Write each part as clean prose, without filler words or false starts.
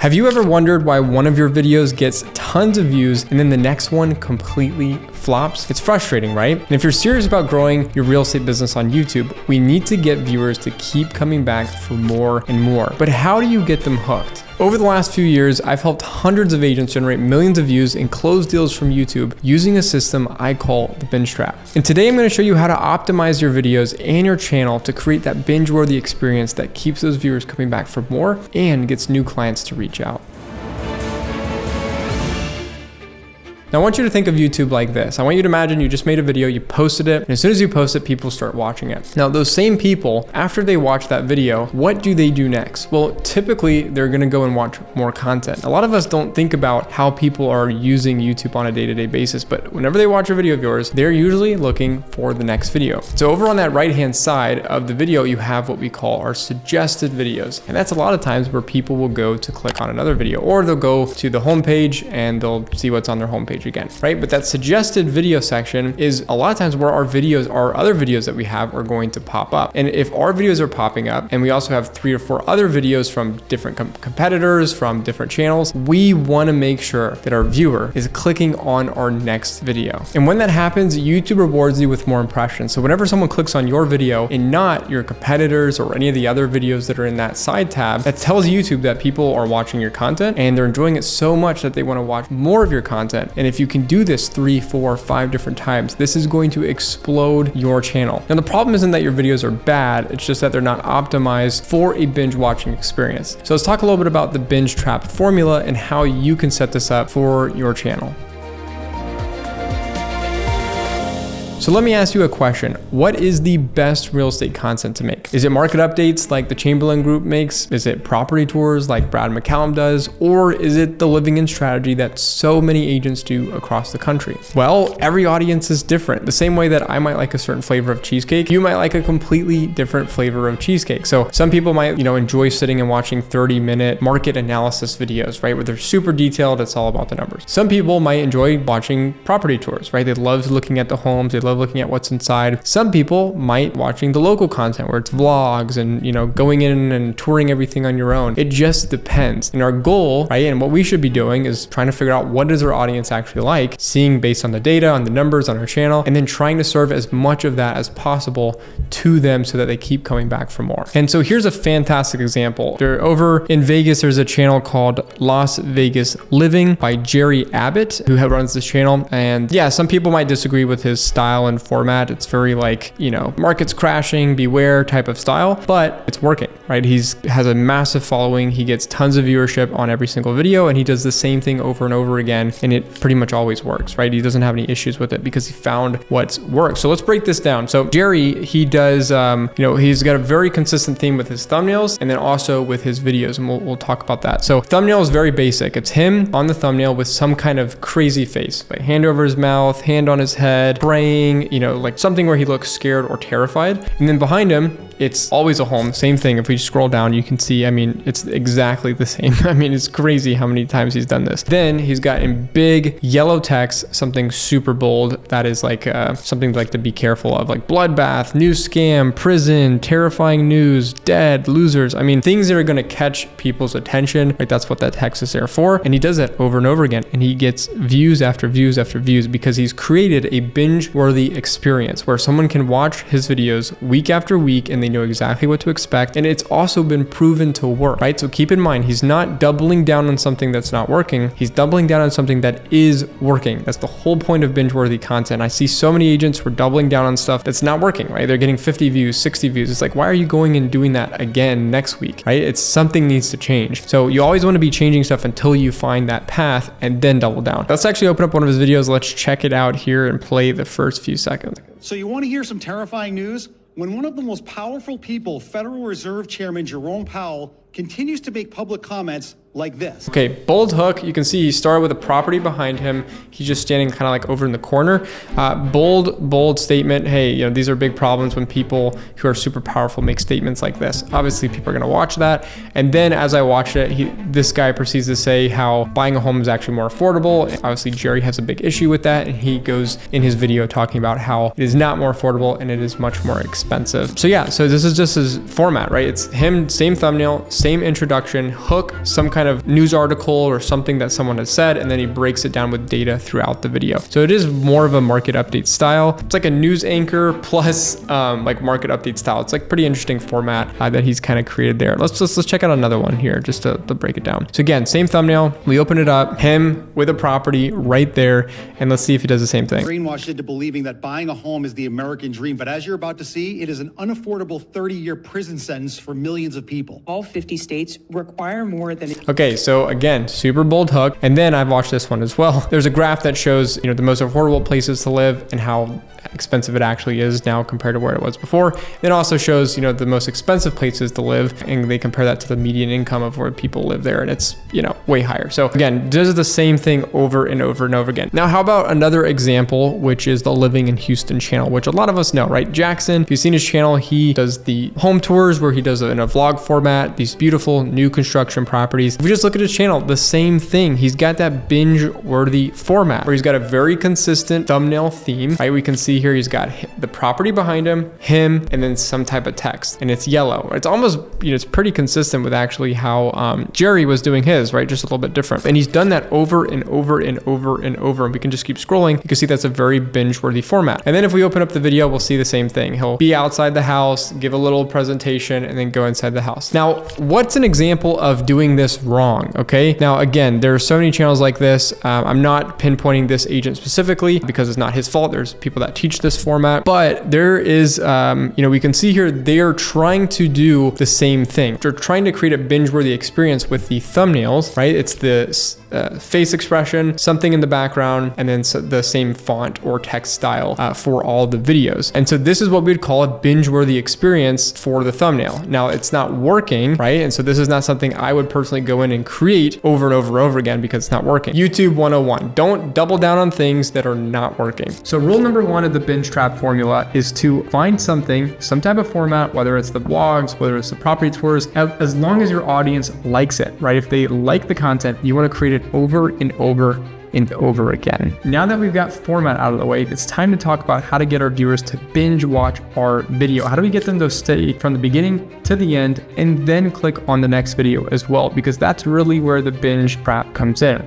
Have you ever wondered why one of your videos gets tons of views and then the next one completely flops? It's frustrating, right? And if you're serious about growing your real estate business on YouTube, we need to get viewers to keep coming back for more and more. But how do you get them hooked? Over the last few years, I've helped hundreds of agents generate millions of views and close deals from YouTube using a system I call the binge trap. And today I'm going to show you how to optimize your videos and your channel to create that binge-worthy experience that keeps those viewers coming back for more and gets new clients to reach out. Now I want you to think of YouTube like this. I want you to imagine you just made a video, you posted it, and as soon as you post it, people start watching it. Now those same people, after they watch that video, what do they do next? Well, typically they're gonna go and watch more content. A lot of us don't think about how people are using YouTube on a day-to-day basis, but whenever they watch a video of yours, they're usually looking for the next video. So over on that right-hand side of the video, you have what we call our suggested videos. And that's a lot of times where people will go to click on another video, or they'll go to the homepage and they'll see what's on their homepage again, right? But that suggested video section is a lot of times where our other videos that we have are going to pop up. And if our videos are popping up and we also have 3 or 4 other videos from different competitors, from different channels, we want to make sure that our viewer is clicking on our next video. And when that happens, YouTube rewards you with more impressions. So whenever someone clicks on your video and not your competitors or any of the other videos that are in that side tab, that tells YouTube that people are watching your content and they're enjoying it so much that they want to watch more of your content. And if you can do this 3, 4, 5 different times, this is going to explode your channel. Now the problem isn't that your videos are bad, it's just that they're not optimized for a binge watching experience. So let's talk a little bit about the binge trap formula and how you can set this up for your channel. So let me ask you a question. What is the best real estate content to make? Is it market updates like the Chamberlain Group makes? Is it property tours like Brad McCallum does? Or is it the living in strategy that so many agents do across the country? Well, every audience is different. The same way that I might like a certain flavor of cheesecake, you might like a completely different flavor of cheesecake. So some people might, enjoy sitting and watching 30-minute market analysis videos, right? Where they're super detailed, it's all about the numbers. Some people might enjoy watching property tours, right? They love looking at the homes, they love looking at what's inside. Some people might watching the local content where it's vlogs and going in and touring everything on your own. It just depends. And our goal, right, and what we should be doing is trying to figure out what does our audience actually like, seeing based on the data, on the numbers on our channel, and then trying to serve as much of that as possible to them so that they keep coming back for more. And so here's a fantastic example. Over in Vegas, there's a channel called Las Vegas Living by Jerry Abbott, who runs this channel. And yeah, some people might disagree with his style and format. It's very market's crashing, beware type of style, but it's working, right? Has a massive following. He gets tons of viewership on every single video, and he does the same thing over and over again, and it pretty much always works, right? He doesn't have any issues with it because he found what works. So let's break this down. So Jerry, he does, he's got a very consistent theme with his thumbnails and then also with his videos, and we'll talk about that. So thumbnail is very basic. It's him on the thumbnail with some kind of crazy face, like hand over his mouth, hand on his head, praying, like something where he looks scared or terrified. And then behind him, it's always a home. Same thing. If we scroll down, you can see, it's exactly the same. It's crazy how many times he's done this. Then he's got in big yellow text, something super bold that is like something like to be careful of, like bloodbath, new scam, prison, terrifying news, dead, losers. Things that are going to catch people's attention, right? That's what that text is there for. And he does that over and over again. And he gets views after views after views because he's created a binge-worthy experience where someone can watch his videos week after week and they know exactly what to expect. And it's also been proven to work, right? So keep in mind, he's not doubling down on something that's not working. He's doubling down on something that is working. That's the whole point of binge-worthy content. I see so many agents who are doubling down on stuff that's not working, right? They're getting 50 views, 60 views. It's like, why are you going and doing that again next week, right? It's something needs to change. So you always want to be changing stuff until you find that path and then double down. Let's actually open up one of his videos. Let's check it out here and play the first few seconds. So you want to hear some terrifying news? When one of the most powerful people, Federal Reserve Chairman Jerome Powell, continues to make public comments like this. Okay, bold hook. You can see he started with a property behind him. He's just standing kind of like over in the corner. Bold statement. Hey, these are big problems when people who are super powerful make statements like this. Obviously, people are going to watch that. And then as I watched it, this guy proceeds to say how buying a home is actually more affordable. Obviously, Jerry has a big issue with that. And he goes in his video talking about how it is not more affordable and it is much more expensive. So yeah, so this is just his format, right? It's him, same thumbnail, same introduction, hook, some kind kind of news article or something that someone has said, and then he breaks it down with data throughout the video. So it is more of a market update style. It's like a news anchor plus like market update style. It's like pretty interesting format that he's kind of created there. Let's check out another one here just to break it down. So again, same thumbnail. We open it up, him with a property right there, and let's see if he does the same thing. Brainwashed into believing that buying a home is the American dream, but as you're about to see, it is an unaffordable 30-year prison sentence for millions of people. All 50 states require more than... Okay, so again, super bold hook. And then I've watched this one as well. There's a graph that shows, the most affordable places to live and how expensive it actually is now compared to where it was before. It also shows, the most expensive places to live, and they compare that to the median income of where people live there, and it's, way higher. So again, does the same thing over and over and over again. Now, how about another example, which is the Living in Houston channel, which a lot of us know, right? Jackson, if you've seen his channel, he does the home tours where he does it in a vlog format, these beautiful new construction properties. If you just look at his channel, the same thing. He's got that binge-worthy format where he's got a very consistent thumbnail theme, right? We can see here he's got the property behind him, and then some type of text, and it's yellow. It's almost, it's pretty consistent with actually how Jerry was doing his, right? Just a little bit different. And he's done that over and over and over and over, and we can just keep scrolling. You can see that's a very binge-worthy format. And then if we open up the video, we'll see the same thing. He'll be outside the house, give a little presentation, and then go inside the house. Now, what's an example of doing this wrong? Okay. Now, again, there are so many channels like this. I'm not pinpointing this agent specifically because it's not his fault. There's people that teach this format, but there is, we can see here, they are trying to do the same thing. They're trying to create a binge-worthy experience with the thumbnails, right? It's the face expression, something in the background, and then the same font or text style for all the videos. And so this is what we'd call a binge-worthy experience for the thumbnail. Now, it's not working, right? And so this is not something I would personally go in and create over and over and over again because it's not working. YouTube 101, don't double down on things that are not working. So rule number one of the binge trap formula is to find something, some type of format, whether it's the vlogs, whether it's the property tours, as long as your audience likes it, right? If they like the content, you want to create it over and over and over again. Now that we've got format out of the way, it's time to talk about how to get our viewers to binge watch our video. How do we get them to stay from the beginning to the end and then click on the next video as well? Because that's really where the binge trap comes in.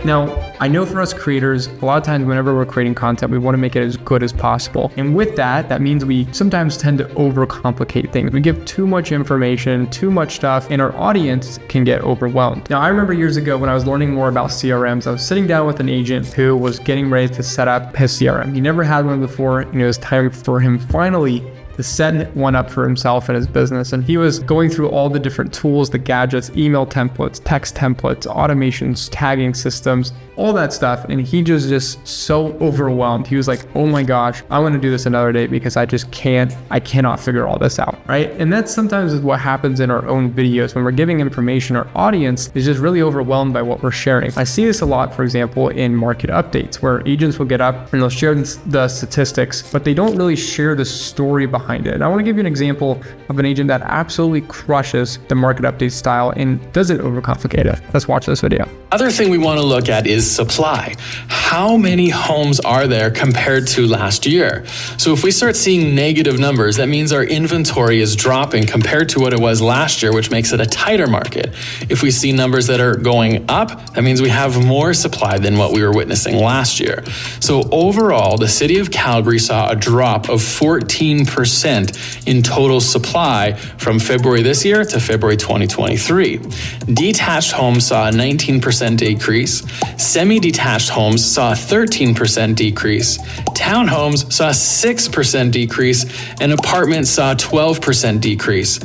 Now, I know for us creators, a lot of times whenever we're creating content, we want to make it as good as possible. And with that means we sometimes tend to overcomplicate things. We give too much information, too much stuff, and our audience can get overwhelmed. Now, I remember years ago when I was learning more about CRMs, I was sitting down with an agent who was getting ready to set up his CRM. He never had one before, and it was time for him finally to set one up for himself and his business. And he was going through all the different tools, the gadgets, email templates, text templates, automations, tagging systems, all that stuff. And he was just so overwhelmed. He was like, oh my gosh, I want to do this another day because I cannot figure all this out, right? And that's sometimes what happens in our own videos. When we're giving information, our audience is just really overwhelmed by what we're sharing. I see this a lot, for example, in market updates, where agents will get up and they'll share the statistics, but they don't really share the story behind it. And I want to give you an example of an agent that absolutely crushes the market update style and doesn't overcomplicate it. Let's watch this video. Other thing we want to look at is supply. How many homes are there compared to last year? So if we start seeing negative numbers, that means our inventory is dropping compared to what it was last year, which makes it a tighter market. If we see numbers that are going up, that means we have more supply than what we were witnessing last year. So overall, the city of Calgary saw a drop of 14% in total supply from February this year to February 2023. Detached homes saw a 19% decrease. Semi-detached homes saw a 13% decrease. Townhomes saw a 6% decrease, and apartments saw a 12% decrease.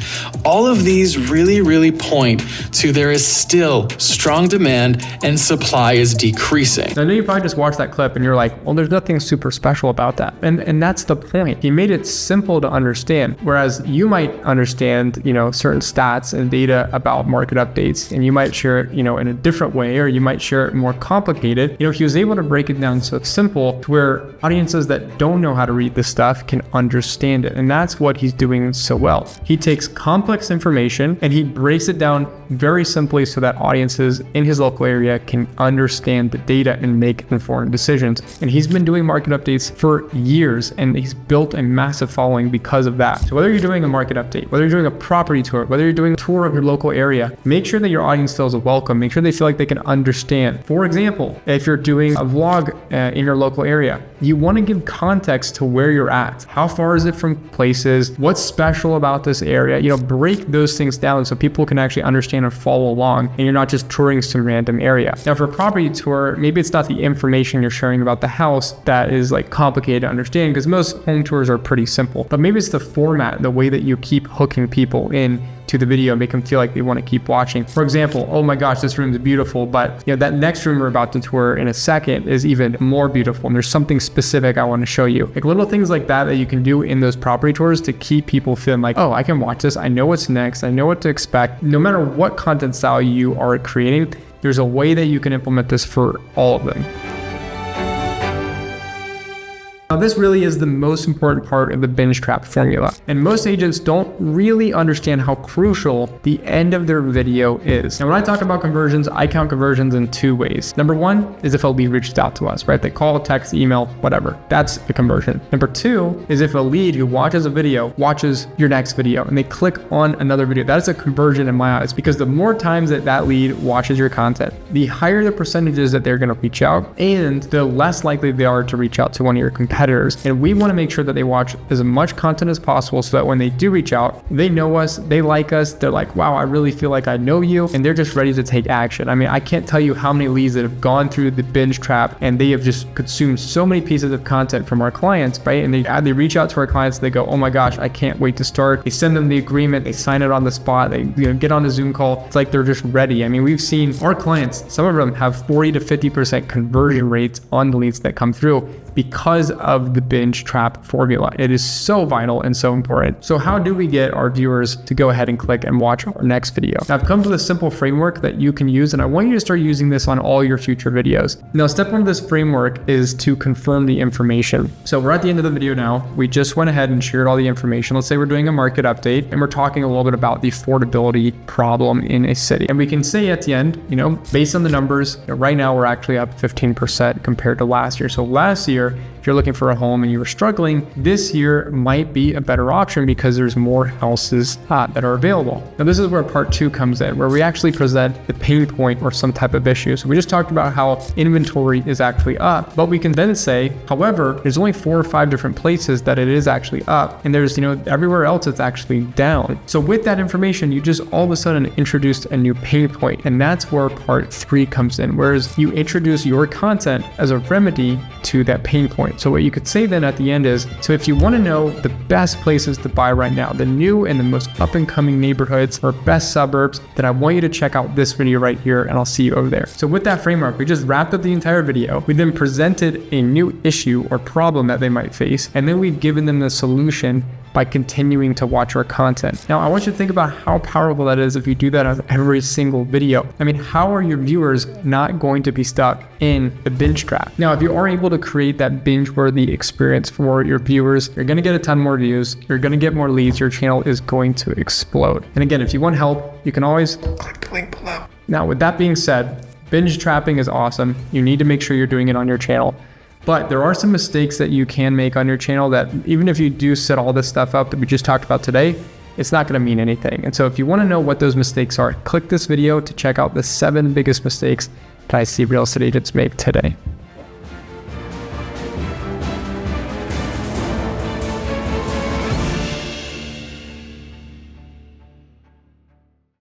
All of these really point to there is still strong demand and supply is decreasing. I know you probably just watched that clip and you're like, well, there's nothing super special about that. And that's the point. He made it simple to understand, whereas you might understand, certain stats and data about market updates, and you might share it, in a different way, or you might share it more complicated. He was able to break it down so simple to where audiences that don't know how to read this stuff can understand it. And that's what he's doing so well. He takes complex information and he breaks it down very simply so that audiences in his local area can understand the data and make informed decisions. And he's been doing market updates for years, and he's built a massive following following because of that. So whether you're doing a market update, whether you're doing a property tour, whether you're doing a tour of your local area, make sure that your audience feels welcome. Make sure they feel like they can understand. For example, if you're doing a vlog in your local area, you want to give context to where you're at. How far is it from places? What's special about this area? You know, break those things down so people can actually understand and follow along, and you're not just touring some random area. Now for a property tour, maybe it's not the information you're sharing about the house that is like complicated to understand, because most home tours are pretty simple, but maybe it's the format, the way that you keep hooking people in to the video, make them feel like they want to keep watching. For example, oh my gosh, this room is beautiful, but you know, that next room we're about to tour in a second is even more beautiful, and there's something specific I want to show you. Like little things like that you can do in those property tours to keep people feeling like, oh, I can watch this, I know what's next, I know what to expect. No matter what content style you are creating, there's a way that you can implement this for all of them. Now, this really is the most important part of the binge trap formula, and most agents don't really understand how crucial the end of their video is. Now, when I talk about conversions, I count conversions in two ways. Number one is if a lead reaches out to us, right? They call, text, email, whatever. That's the conversion. Number two is if a lead who watches a video watches your next video and they click on another video. That is a conversion in my eyes, because the more times that that lead watches your content, the higher the percentages that they're going to reach out, and the less likely they are to reach out to one of your competitors. And we want to make sure that they watch as much content as possible so that when they do reach out, they know us, they like us, they're like, wow, I really feel like I know you, and they're just ready to take action. I mean, I can't tell you how many leads that have gone through the binge trap and they have just consumed so many pieces of content from our clients, right? And they reach out to our clients, they go, oh my gosh, I can't wait to start. They send them the agreement, they sign it on the spot, they get on a Zoom call. It's like they're just ready. I mean, we've seen our clients, some of them have 40 to 50% conversion rates on the leads that come through because of the binge trap formula. It is so vital and so important. So how do we get our viewers to go ahead and click and watch our next video? Now, I've come to a simple framework that you can use, and I want you to start using this on all your future videos. Now, step one of this framework is to confirm the information. So we're at the end of the video now. We just went ahead and shared all the information. Let's say we're doing a market update and we're talking a little bit about the affordability problem in a city. And we can say at the end, you know, based on the numbers, right now we're actually up 15% compared to last year. So last year, if you're looking for a home and you were struggling, this year might be a better option because there's more houses that are available. Now, this is where part two comes in, where we actually present the pain point or some type of issue. So we just talked about how inventory is actually up, but we can then say, however, there's only 4 or 5 different places that it is actually up, and there's, you know, everywhere else it's actually down. So with that information, you just all of a sudden introduced a new pain point, and that's where part 3 comes in, whereas you introduce your content as a remedy to that pain point. So what you could say then at the end is, so if you want to know the best places to buy right now, the new and the most up and coming neighborhoods or best suburbs, then I want you to check out this video right here, and I'll see you over there. So with that framework, we just wrapped up the entire video. We then presented a new issue or problem that they might face, and then we've given them the solution by continuing to watch our content. Now, I want you to think about how powerful that is if you do that on every single video. I mean, how are your viewers not going to be stuck in the binge trap? Now, if you are able to create that binge-worthy experience for your viewers, you're gonna get a ton more views, you're gonna get more leads, your channel is going to explode. And again, if you want help, you can always click the link below. Now, with that being said, binge trapping is awesome. You need to make sure you're doing it on your channel. But there are some mistakes that you can make on your channel that even if you do set all this stuff up that we just talked about today, it's not going to mean anything. And so if you want to know what those mistakes are, click this video to check out the 7 biggest mistakes that I see real estate agents make today.